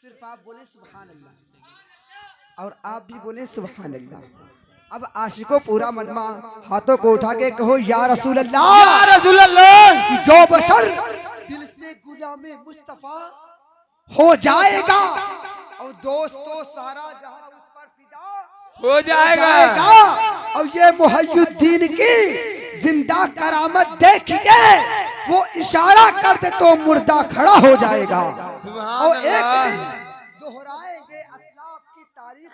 सिर्फ आप बोले सुभान अल्लाह और आप भी बोले सुभान अल्लाह। अब आशिकों पूरा मजमा हाथों को उठा के कहो या रसूल अल्लाह, या रसूल अल्लाह। जो बशर दिल से गुलामे मुस्तफा हो जाएगा और दोस्तों सारा जहां उस पर फिदा हो जाएगा। और ये मुहय्यिद्दीन की जिंदा करामत देखिए, वो इशारा कर दे तो मुर्दा खड़ा हो जाएगा। और एक दिन दोहराएंगे असलाफ की तारीख।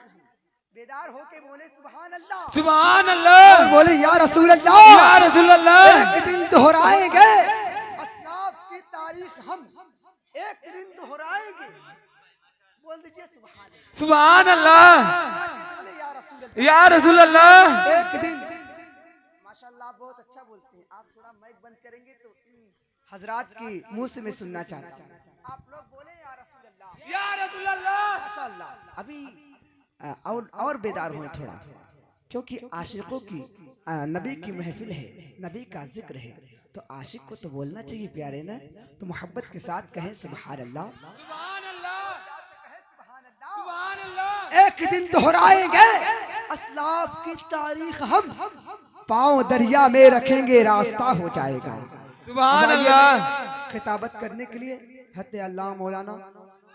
बेदार होके बोले सुभान अल्लाह, सुभान अल्लाह। और बोले या रसूल अल्लाह, या रसूल अल्लाह। एक दिन दोहराएंगे असलाफ की तारीख, हम एक दिन दोहराएंगे। बोल दीजिए सुभान अल्लाह, सुभान अल्लाह। बोले या रसूल अल्लाह। एक दिन माशाल्लाह बहुत अच्छा बोलते हैं आप। थोड़ा माइक बंद करेंगे तो इन हजरात की मुंह से मैं सुनना चाहता हूँ। आप लोग बोले या रसूल अल्लाह, या रसूल अल्लाह। माशाल्लाह। अभी और बेदार हुए थोड़ा, क्योंकि आशिकों की नबी की महफिल है, नबी का जिक्र है, तो आशिक को तो बोलना चाहिए प्यारे ना। तो मोहब्बत के साथ कहें सुभान अल्लाह, सुभान अल्लाह, सुभान अल्लाह। एक दिन दोहराएंगे असलाफ की तारीख, हम पांव दरिया में रखेंगे रास्ता हो जाएगा। सुभान अल्लाह। खिताबत करने के लिए हत्ते अल्लाह मौलाना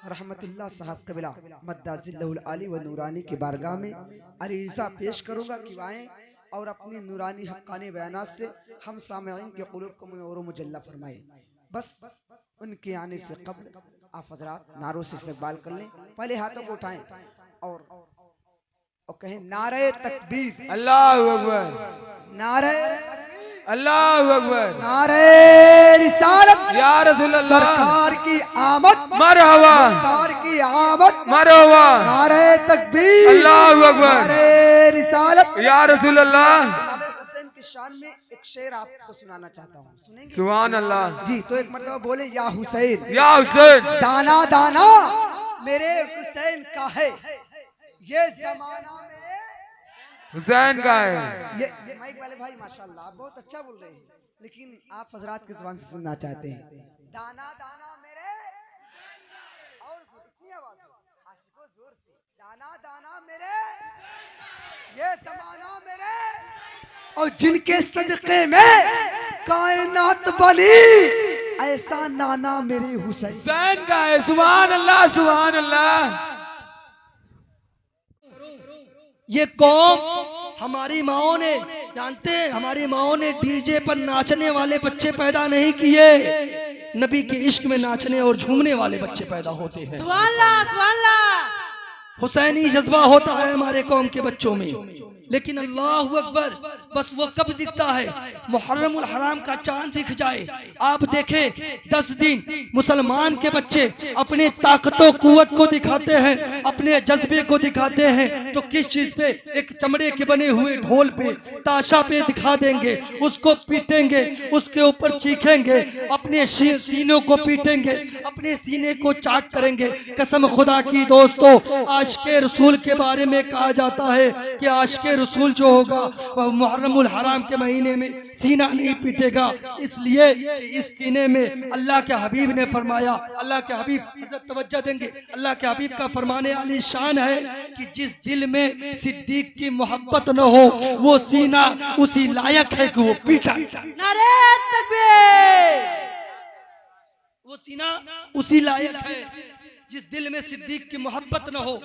रहमतुल्लाह साहब कबिला मद्दाजिल्लहुल आली व नूरानी की बारगाह में अरीज़ा पेश करूंगा कि आएं और अपनी नूरानी हक्कानी बयानात से हम सामईन के क़ुलूब को मुनव्वर मुजल्ला फरमाए। बस उनके आने से कब्ल आप हजरात नारों से इस्तकबाल कर लें। पहले हाथों को उठाएं और कहें नारे तकबीर, अल्लाहु अकबर, नारे अल्लाहु अकबर, नारे रिसालत, या रसूल अल्लाह। सरकार की आमद, मरहबा, सरकार की आमद, मरहबा, नारे तकबीर, अल्लाहु अकबर, नारे रिसालत, या रसूल अल्लाह। इमाम हुसैन की शान में एक शेर आपको सुनाना चाहता हूँ, सुनेंगे? सुभान अल्लाह जी। तो एक मर्तबा बोले या हुसैन, या हुसैन। दाना दाना मेरे हुसैन का है, ये जमाना मेरे हुसैन का है। ये माइक वाले भाई माशाल्लाह आप बहुत अच्छा बोल रहे हैं, लेकिन आप हजरात के ज़बान से सुनना चाहते हैं। दाना दाना मेरे, और इतनी आवाज से आशिकों जोर से, दाना दाना मेरे, ये जमाना मेरे, और जिनके सदके में कायनात बनी, ऐसा नाना मेरे हुसैन। हुसैन का है। सुभान अल्लाह, सुभान अल्लाह। ये कौम हमारी माओ ने, जानते हैं हमारी माओ ने डीजे पर नाचने वाले बच्चे पैदा नहीं किए, नबी के इश्क में नाचने और झूमने वाले बच्चे पैदा होते हैं। सुभान अल्लाह, सुभान अल्लाह। हुसैनी जज्बा होता है हमारे कौम के बच्चों में, लेकिन अल्लाहु अकबर बस वो कब दिखता है, मुहर्रमुल हराम का चांद दिख जाए। आप देखें 10 दिन मुसलमान के बच्चे अपने ताकतों कुव्वत को दिखाते हैं, अपने जज्बे को दिखाते हैं, तो किस चीज पे, एक चमड़े के बने हुए ढोल पे, ताशा पे दिखा देंगे, उसको पीटेंगे, उसके ऊपर चीखेंगे, अपने सीनों को पीटेंगे, अपने सीने को चाक करेंगे। कसम खुदा की दोस्तों, आशिके रसूल के बारे में कहा जाता है कि आशिके रसूल जो होगा वह मुहर्रमुल हराम के महीने में सीना नहीं पीटेगा, इसलिए इस सीने में अल्लाह के हबीब ने फरमाया, अल्लाह के हबीब, हज़रत तवज्जो देंगे, अल्लाह के हबीब का फरमाने वाली शान है कि जिस दिल में सिद्दीक की मोहब्बत न हो वो सीना उसी लायक है कि वो पीटा। नारे तकबीर। वो सीना उसी लायक है जिस दिल में सिद्दीक की मोहब्बत न हो,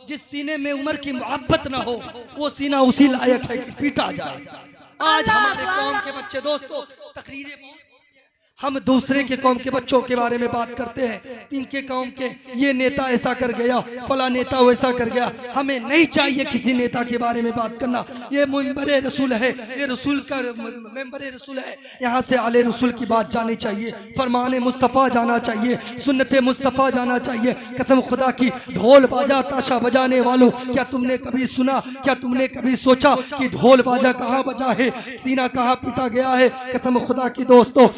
जिस सीने में उमर की मोहब्बत न हो, वो सीना उसी लायक है कि पीटा जाए। आज हमारे कौम के बच्चे, दोस्तों तकरीरें, हम दूसरे के कौम के बच्चों के बारे में बात करते हैं, इनके कौम के ये नेता ऐसा कर गया, फला नेता वैसा कर गया। हमें नहीं चाहिए किसी नेता के बारे में बात करना। ये मेंबरे रसूल है, ये रसूल का मेंबरे रसूल है, यहाँ से आले रसूल की बात जानी चाहिए, फरमाने मुस्तफ़ा जाना चाहिए, सुन्नते मुस्तफ़ा जाना चाहिए। कसम खुदा की, ढोल बाजा ताशा बजाने वालों, क्या तुमने कभी सुना, क्या तुमने कभी सोचा कि ढोल बाजा कहाँ बजा है, सीना कहाँ पिटा गया है? कसम खुदा की दोस्तों,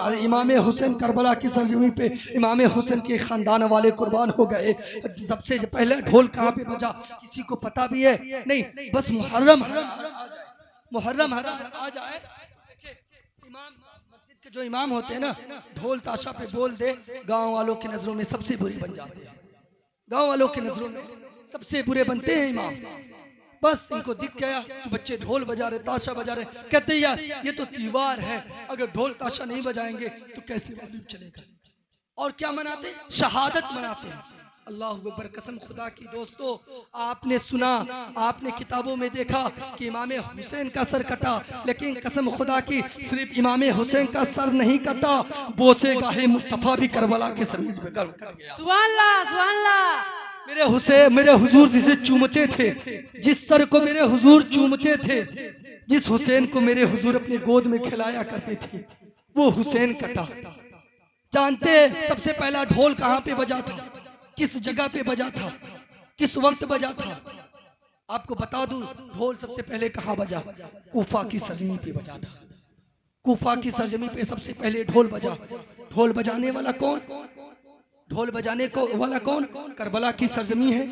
इमाम हुसैन करबला की सरजमी पे इमाम हुसैन के खानदान वाले कुर्बान हो गए। सबसे पहले ढोल कहाँ पे बजा किसी को पता भी है नहीं, बस मुहर्रम हराम आ जाए, मुहर्रम हराम आ जाए। इमाम मस्जिद के जो इमाम होते हैं ना, ढोल ताशा पे बोल दे, गांव वालों की नजरों में सबसे बुरी बन जाते हैं। गांव वालों की नजरों में सबसे बुरे बनते हैं इमाम। बस इनको दिख गया कि बच्चे ढोल बजा रहे, ताशा बजा रहे, कहते यार ये तो त्योहार है, अगर ढोल ताशा नहीं बजाएंगे तो कैसे मालूम चलेगा। और क्या मनाते? शहादत मनाते हैं। अल्लाह अकबर, कसम खुदा की दोस्तों, आपने सुना, आपने किताबों में देखा कि इमाम हुसैन का सर कटा, लेकिन कसम खुदा की सिर्फ इमाम हुसैन का सर नहीं कटा, बोसे गाहे मुस्तफा भी करबला के समीज में गर्व कर गया। सुभान अल्लाह, सुभान अल्लाह। मेरे हुसैन, मेरे हुजूर जिसे चूमते थे, जिस सर को मेरे हुजूर चूमते थे, जिस हुसैन को मेरे हुजूर अपने गोद में खिलाया करते थे, वो हुसैन कटा। जानते सबसे पहला ढोल कहाँ पे बजा था, किस जगह पे बजा था, किस वक्त बजा था? आपको बता दूं, ढोल सबसे पहले कहाँ बजा? कूफा की सरजमी पे बजा था। कूफा की सरजमी पे सबसे पहले ढोल बजा। ढोल बजाने वाला कौन? ढोल बजाने को वाला कौन? करबला की सरजमी है।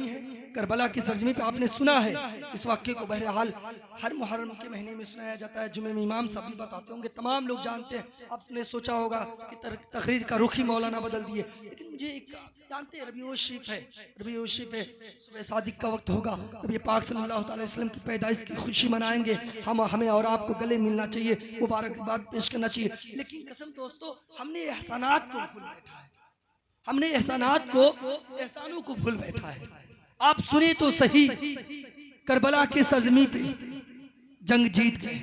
करबला की सरजमी पे आपने सुना है इस वाक्य को, बहरहाल हर मुहर्रम के महीने में सुनाया जाता है। जुमे में इमाम साहब भी बताते होंगे, तमाम लोग जानते हैं। आपने सोचा होगा कि तकरीर का रुख ही मौलाना बदल दिए, लेकिन मुझे एक जानते हैं, रबीउल शरीफ है, रबीउल शरीफ है, सुबह सादिक का वक्त होगा, नबी पाक सल्लल्लाहु अलैहि वसल्लम की पैदाइश की खुशी मनाएंगे। हमें और आपको गले मिलना चाहिए, मुबारकबाद पेश करना चाहिए। लेकिन कसम दोस्तों, हमने एहसानात को भूल बैठा है, हमने एहसानों को भूल बैठा है। आप सुने तो सही, करबला के सरजमी पे जंग जीत गए।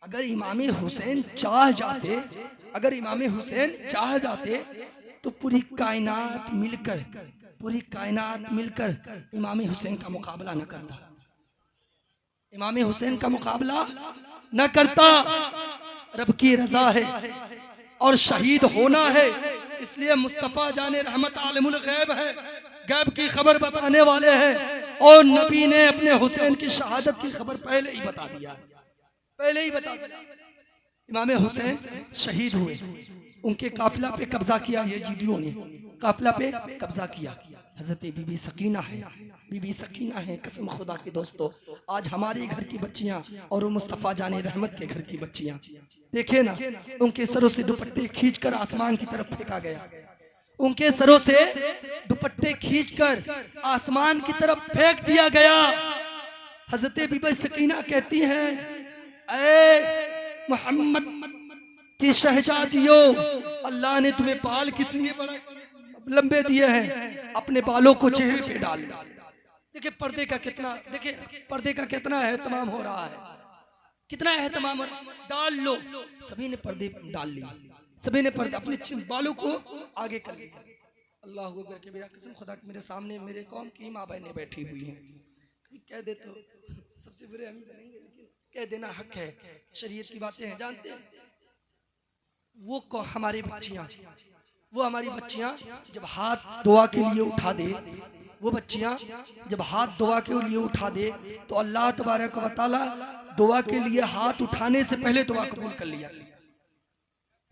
अगर इमाम हुसैन चाह जाते, अगर इमाम हुसैन चाह जाते तो पूरी कायनात मिलकर इमाम हुसैन का मुकाबला न करता, इमाम हुसैन का मुकाबला न करता। रब की रजा है और शहीद होना है, इसलिए मुस्तफ़ा जाने रहमत आलिमुल गैब है, गैब की खबर बताने वाले हैं। और नबी ने अपने हुसैन की शहादत की खबर पहले ही बता दिया, पहले ही बता दिया। इमाम हुसैन शहीद हुए, उनके काफिला पे कब्जा किया यजीदियों ने, काफिला पे कब्जा किया। हजरत बीबी सकीना है, बीबी सकीना है, कसम खुदा के दोस्तों, आज हमारे घर की बच्चियां और मुस्तफ़ा जाने रहमत के घर की बच्चियां, देखे ना, उनके सरों से दुपट्टे खींचकर आसमान की तरफ फेंका गया, उनके सरों से दुपट्टे खींचकर आसमान की तरफ फेंक दिया गया। हजरत बीबी सकीना कहती हैं, ऐ मोहम्मद की शहजादियों, अल्लाह ने तुम्हें बाल किस लिए बड़ा लंबे दिए हैं, अपने बालों को चेहरे पे डाल लो। देखिए पर्दे का कितना, देखिए पर्दे का कितना एहतमाम हो रहा है, कितना एहतमाम हो रहा है। डाल लो, सभी ने पर्दे डाल लिए, सभी ने पर्दे अपने बालों को आगे कर लिया। अल्लाह अकबर के मेरा कसम खुदा के, मेरे सामने मेरे कौम की माँ बहनें बैठी हुई हैं, कह दे तो सबसे बुरे हम बनेंगे, लेकिन कह देना हक है, शरीयत की बातें हैं, जानते हैं। वो हमारी बच्चियां, वो हमारी बच्चियां जब हाथ दुआ के लिए उठा दे, वो बच्चियां जब हाथ दुआ के लिए उठा दे तो अल्लाह तबारक व तआला दुआ के लिए हाथ उठाने से पहले दुआ कबूल कर लिया,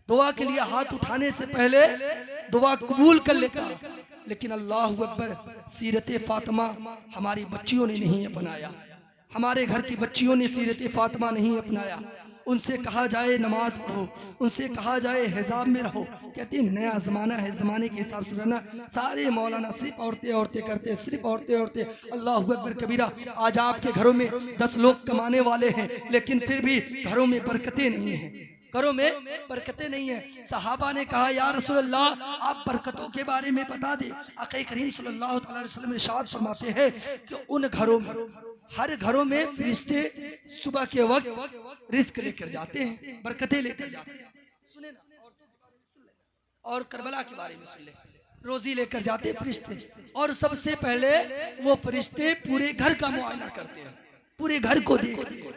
दुआ के लिए हाथ उठाने से पहले दुआ कबूल कर लेता। लेकिन अल्लाह अकबर, सीरत फातिमा हमारी बच्चियों ने नहीं अपनाया, हमारे घर की बच्चियों ने सीरत फातिमा नहीं अपनाया। उनसे कहा जाए नमाज पढ़ो, उनसे कहा जाए हिजाब में रहो, कहते हैं नया ज़माना है, ज़माने के हिसाब से रहना। सारे मौलाना सिर्फ औरतें औरतें करते, सिर्फ औरतें औरतें। अल्लाह अकबर कबीरा, आज आपके घरों में 10 लोग कमाने वाले हैं, लेकिन फिर भी घरों में बरकतें नहीं हैं, घरों में बरकतें नहीं है। सहाबा ने कहा या रसूल अल्लाह, आप बरकतों के बारे में बता दे। आक़ा करीम सल्लल्लाहु अलैहि वसल्लम इरशाद फरमाते हैं कि उन घरों में, हर घरों में फरिश्ते सुबह के वक्त रिस्क लेकर जाते हैं, बरकतें लेकर जाते हैं। सुने ना, और करबला के बारे में सुन ले, रोजी लेकर जाते फरिश्ते, और सबसे पहले वो फरिश्ते पूरे घर का मुआयना करते हैं, पूरे घर को देखते हैं,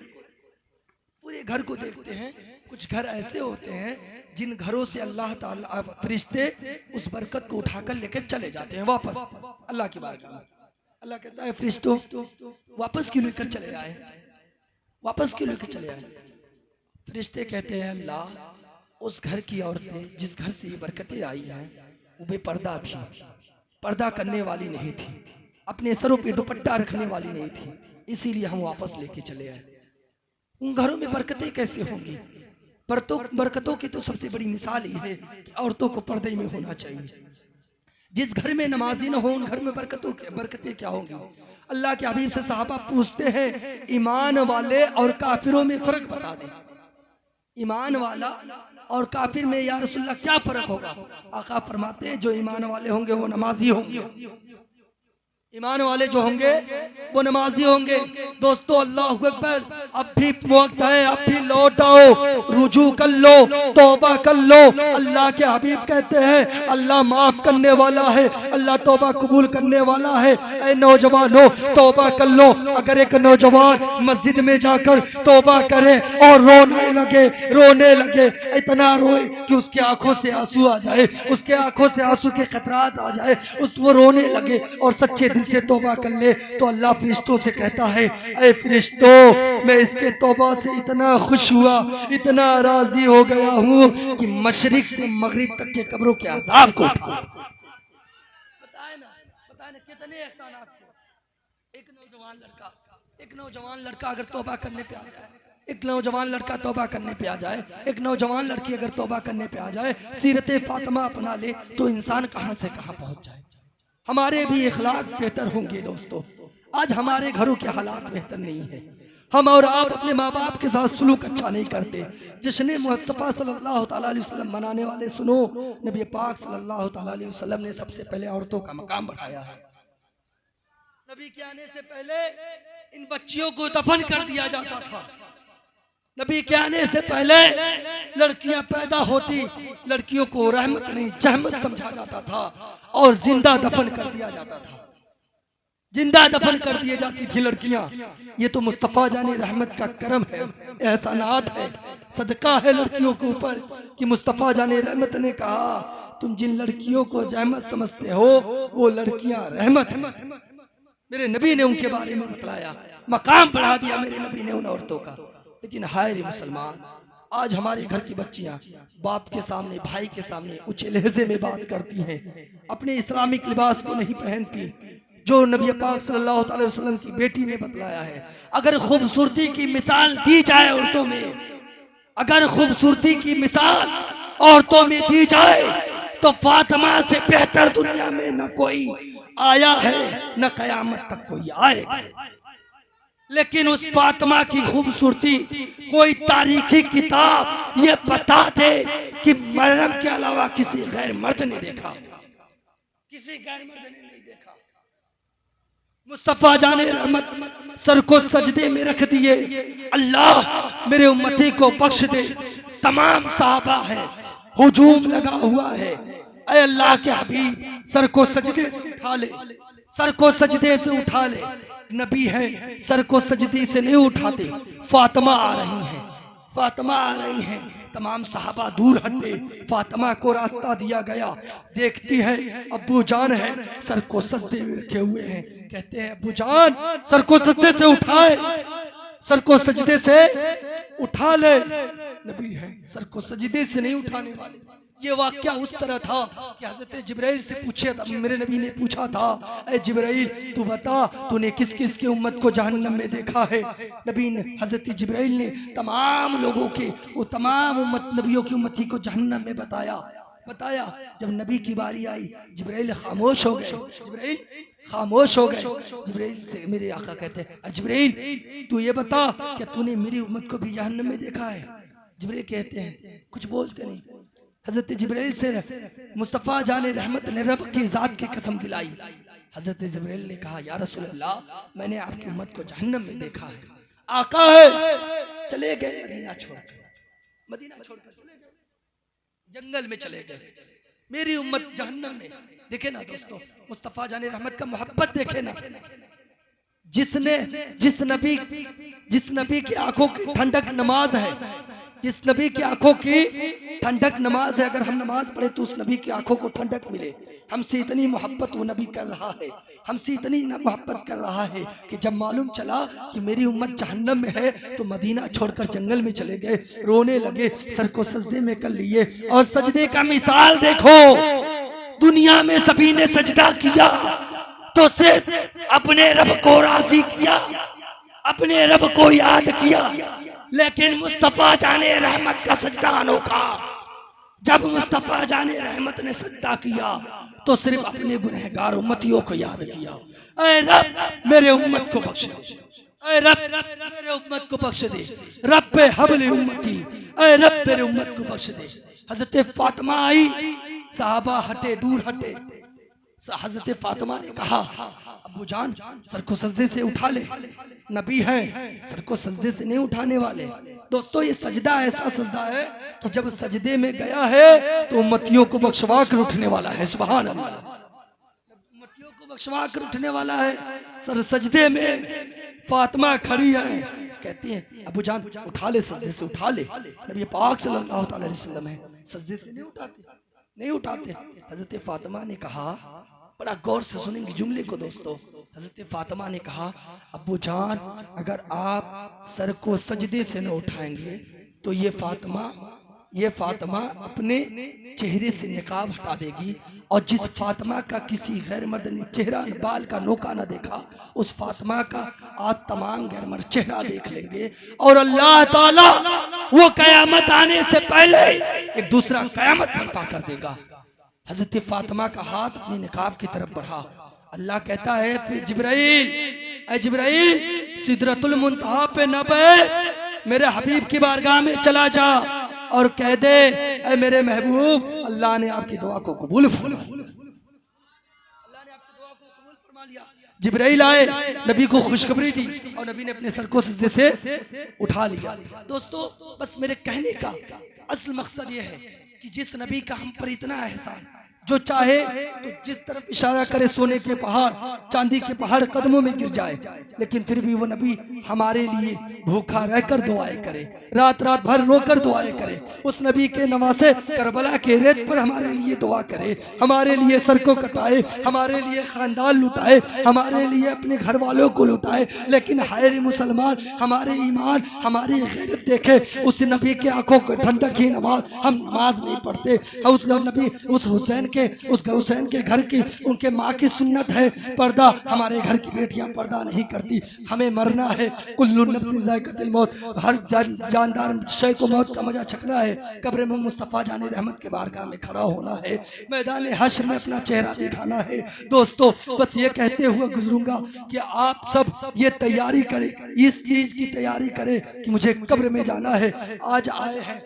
पूरे घर को देखते हैं। कुछ घर ऐसे होते हैं जिन घरों से अल्लाह ताला फरिश्ते उस बरकत को उठाकर लेकर चले जाते हैं वापस अल्लाह की बारगाह में। अल्लाह कहता है फरिश्तों वापस क्यों लेकर चले आए, वापस क्यों लेकर चले आए। फरिश्ते कहते हैं अल्लाह, उस घर की औरतें जिस घर से ये बरकतें आई हैं वो बेपर्दा थी, पर्दा करने वाली नहीं थी, अपने सरों पे दुपट्टा रखने वाली नहीं थी, इसीलिए हम वापस लेके चले आए। उन घरों में बरकतें कैसे होंगी? बरकतों की तो सबसे बड़ी मिसाल ये है कि औरतों को पर्दे में होना चाहिए। जिस घर में नमाजी न हो उन घर में बरकतें क्या होंगी। अल्लाह के हबीब से सहाबा पूछते हैं ईमान वाले और काफिरों में फर्क बता दें, ईमान वाला और काफिर में या रसूलल्लाह क्या फर्क होगा। आका फरमाते हैं जो ईमान वाले होंगे वो नमाजी होंगे, ईमान वाले जो होंगे वो नमाजी होंगे। दोस्तों अल्लाह अकबर, अब भी वक्त है, अब भी लौट आओ, रुजू कर लो, तौबा कर लो। अल्लाह के हबीब कहते हैं अल्लाह माफ करने वाला है, अल्लाह तौबा कबूल करने वाला है। ऐ नौजवानों तौबा कर लो। अगर एक नौजवान मस्जिद में जाकर तौबा करे और रोने लगे, इतना रोए कि उसके आंखों से आंसू आ जाए, उसके आंखों से आंसू के खतरात आ जाए, वो रोने लगे और सच्चे दिल से तौबा कर ले, तो अल्लाह फरिश्तों से कहता है ऐ फरिश्तों मैं इसके तौबा से इतना खुश हुआ, इतना राजी हो गया हूँ कि मशरिक से मगरिब तक के कब्रों के अज़ाब को उठा। बताए ना कितने एहसानात थे। एक नौजवान लड़का अगर तौबा करने पे आ जाए, एक नौजवान लड़का तौबा करने पे आ जाए, एक नौजवान लड़की अगर तौबा करने पे आ जाए, सीरत फातिमा अपना ले, तो इंसान कहां से कहां पहुंच जाए। हमारे भी इखलाक बेहतर होंगे। दोस्तों आज हमारे घरों के हालात बेहतर नहीं है, हम और आप अपने माँ बाप के साथ सलूक अच्छा नहीं करते। जश्न मुस्तफ़ा सल्लल्लाहु अलैहि वसल्लम मनाने वाले सुनो, नबी पाक सल्लल्लाहु अलैहि वसल्लम ने सबसे पहले औरतों का मकाम बढ़ाया है। नबी के आने से पहले इन बच्चियों को दफन कर दिया जाता था। नबी के आने से पहले लड़कियां पैदा होती, लड़कियों को रहमत नहीं जहमत समझा जाता था और जिंदा दफन कर दिया जाता था, जिंदा दफन कर दिए जाती थी लड़कियां। ये तो मुस्तफ़ा जाने रहमत का करम है, एहसानात है, सदका है लड़कियों के ऊपर कि मुस्तफ़ा जाने रहमत ने कहा तुम जिन लड़कियों को जहमत समझते हो वो लड़कियां रहमत है। मेरे नबी ने उनके बारे में बतलाया, मकाम बढ़ा दिया मेरे नबी ने उन औरतों का। लेकिन हाय रे मुसलमान, आज हमारे घर की बच्चियां बाप के सामने, भाई के सामने ऊंचे लहजे में बात करती हैं, अपने इस्लामिक लिबास को नहीं पहनती जो नबी पाक सल्लल्लाहु अलैहि वसल्लम की बेटी ने बतलाया है। अगर खूबसूरती की मिसाल दी जाए औरतों में, अगर खूबसूरती की मिसाल औरतों में दी जाए तो फातिमा से बेहतर दुनिया में न कोई आया है न कयामत तक कोई आएगा। लेकिन उस फातिमा की खूबसूरती कोई तारीखी किताब ये बता दे कि मरियम के अलावा किसी गैर मर्द ने देखा, किसी गैर मर्द ने नहीं देखा। मुस्तफ़ा जाने रहमत सर को सजदे में रख दिए, अल्लाह मेरे उम्मती को बख्श दे। तमाम सहाबा है, हुजूम लगा हुआ है, ऐ अल्लाह के हबीब सर को सजदे से उठा ले, सर को सजदे से उठा ले। नबी है सर को सजदे से नहीं उठाते। फातिमा आ रही हैं, फातिमा आ रही हैं, तमाम सहाबा दूर हटे, फातिमा को रास्ता दिया गया। देखती है अब्बू जान है सर को सजदे में रखे हुए हैं, कहते हैं अब्बू जान सर को सजदे से उठाए, सर को सजदे से उठा ले। नबी है सर को सजदे से नहीं उठाने वाले। ये वाक्या उस तरह था कि हजरत जिब्राइल से पूछे था, मेरे नबी ने पूछा था ऐ जिब्राइल तू बता तूने किस किस के उम्मत को जहन्नम में देखा है। नबी ने हजरत जिब्राइल ने तमाम लोगों के, वो तमाम उम्मत नबियों की उम्मती को जहन्नम में बताया। जब नबी की बारी आई जिब्राइल खामोश हो गए, जिब्राइल खामोश हो गए। जिब्राइल से मेरे आका कहते हैं जिब्राइल तू ये बता क्या तूने मेरी उम्मत को भी जहन्नम में देखा है। जिब्राइल कहते हैं कुछ बोलते नहीं। हजरत जिब्राइल से मुस्तफ़ा जाने रहमत ने रब की जात की कसम दिलाई। हजरत जिब्राइल ने कहा या रसूल अल्लाह मैंने आपकी उम्मत को जहन्नम में देखा है। आका है चले गए मदीना छोड़कर, मदीना छोड़कर चले गए, जंगल में चले गए, मेरी उम्मत जहन्नम में। देखे ना दोस्तों मुस्तफ़ा जाने रहमत का मोहब्बत देखे ना। जिस नबी की आंखों की ठंडक नमाज है, जिस नबी की आंखों की ठंडक नमाज है, अगर हम नमाज पढ़े तो उस नबी की आंखों को ठंडक मिले। हमसे इतनी मोहब्बत वो नबी कर रहा है, हमसे इतनी मोहब्बत कर रहा है कि जब मालूम चला कि मेरी उम्मत जहन्नम में है तो मदीना छोड़कर जंगल में चले गए, रोने लगे, सर को सजदे में कर लिए। और सजदे का मिसाल देखो, दुनिया में सभी ने सजदा किया तो सिर्फ अपने रब को राजी किया, अपने रब को याद किया। लेकिन मुस्तफ़ा जाने रहमत का सजदा अनोखा। जब मुस्तफ़ा जाने रहमत ने सजदा किया तो सिर्फ अपने गुनहगार उम्मतियों को याद किया। ऐ रब मेरे उम्मत को बख्श दे, ऐ रब मेरे उम्मत को बख्श दे, रब पे हबल उम्मती, ऐ रब मेरे उम्मत को बख्श दे। हजरत फातिमा आई, सहाबा हटे, दूर हटे। हजरत फातिमा ने कहा, अब्बू जान सर को सजदे से उठा ले, नबी है सर को सजदे से नहीं उठाने वाले। दोस्तों ये सजदा ऐसा सजदा है कि जब सजदे में गया है तो उम्मतियों को बख्शवा कर उठने वाला है। सुभान अल्लाह, उम्मतियों को बख्शवा कर उठने वाला है। सर सजदे में फातिमा खड़ी है, कहती है अबू जान उठा ले, सजदे से उठा ले। नबी पाक सल्लल्लाहु अलैहि वसल्लम है, सजदे से नहीं उठाते, नहीं उठाते। हजरत फातिमा ने कहा, बड़ा गौर से सुनेंगे जुमले को दोस्तों। हजरत फातिमा ने कहा, अब्बू जान अगर आप सर को सजदे से न उठाएंगे तो ये फातिमा अपने चेहरे से निकाब हटा देगी, और जिस फातिमा का किसी गैर मर्द ने चेहरा बाल का नोका न देखा, उस फातिमा का आज तमाम गैर मर्द चेहरा देख लेंगे, और अल्लाह ताला वो कयामत आने से पहले एक दूसरा कयामत बर्पा कर देगा। हजरत फातिमा का हाथ अपनी निकाब की तरफ बढ़ा। अल्लाह कहता है, फिर जिब्राइल, ऐ जिब्राइल सिदरतुल मुंतहा पे न बैठ, मेरे हबीब की बारगाह में चला जा और कह दे, ऐ मेरे महबूब अल्लाह ने आपकी दुआ को कबूल फरमा लिया, अल्लाह ने आपकी दुआ को कबूल फरमा लिया। जिब्राइल आए, नबी को खुशखबरी दी और नबी ने अपने सर को सजदे से उठा लिया। दोस्तों बस मेरे कहने का असल मकसद यह है कि जिस नबी का हम पर इतना एहसान, जो चाहे तो जिस तरफ इशारा करे सोने के पहाड़, चांदी के पहाड़ कदमों में गिर जाए, लेकिन फिर भी वो नबी हमारे लिए भूखा रहकर दुआएं करे, रात रात भर रोकर दुआएं करे। उस नबी के नवासे करबला के रेत पर हमारे लिए दुआ करे, हमारे लिए सर को कटाए, हमारे लिए खानदान लुटाए, हमारे लिए अपने घर वालों को लुटाए, लेकिन हाय रे मुसलमान हमारे ईमान हमारी गैरत देखे। उस नबी के आंखों को ठंडक की नमाज, हम नमाज नहीं पढ़ते। उस नबी उस हुसैन के घर की उनके माँ की सुन्नत है पर्दा, हमारे घर की बेटियां पर्दा नहीं करती। हमें मरना है, कुल्लु नफ्सिन ज़ाइक़तुल मौत, हर जानदार शय को मौत का मजा चखना है। कब्र में मुस्तफ़ा जाने रहमत के बारगाह में खड़ा होना है, मैदान हश्र में अपना चेहरा दिखाना है। दोस्तों बस ये कहते हुए गुजरूंगा कि आप सब ये तैयारी करें, इस चीज की तैयारी करें कि मुझे कब्र में जाना है। आज आए हैं,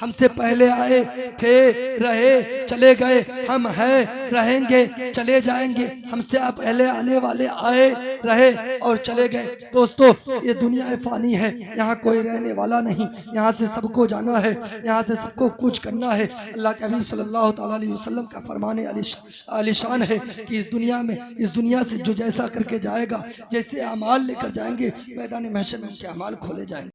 हमसे पहले आए थे, रहे चले गए, हम हैं रहेंगे चले जाएंगे। हमसे आप पहले आने वाले आए रहे और चले गए। दोस्तों ये दुनिया फानी है, यहाँ कोई रहने वाला नहीं, यहाँ से सबको जाना है, यहाँ से सबको कुछ करना है। अल्लाह के हबीब सल्लल्लाहु अलैहि वसल्लम का फरमाने आलिशान है कि इस दुनिया से जो जैसा करके जाएगा, जैसे अमाल लेकर जाएंगे, मैदान महशर में उनके अमाल खोले जाएंगे।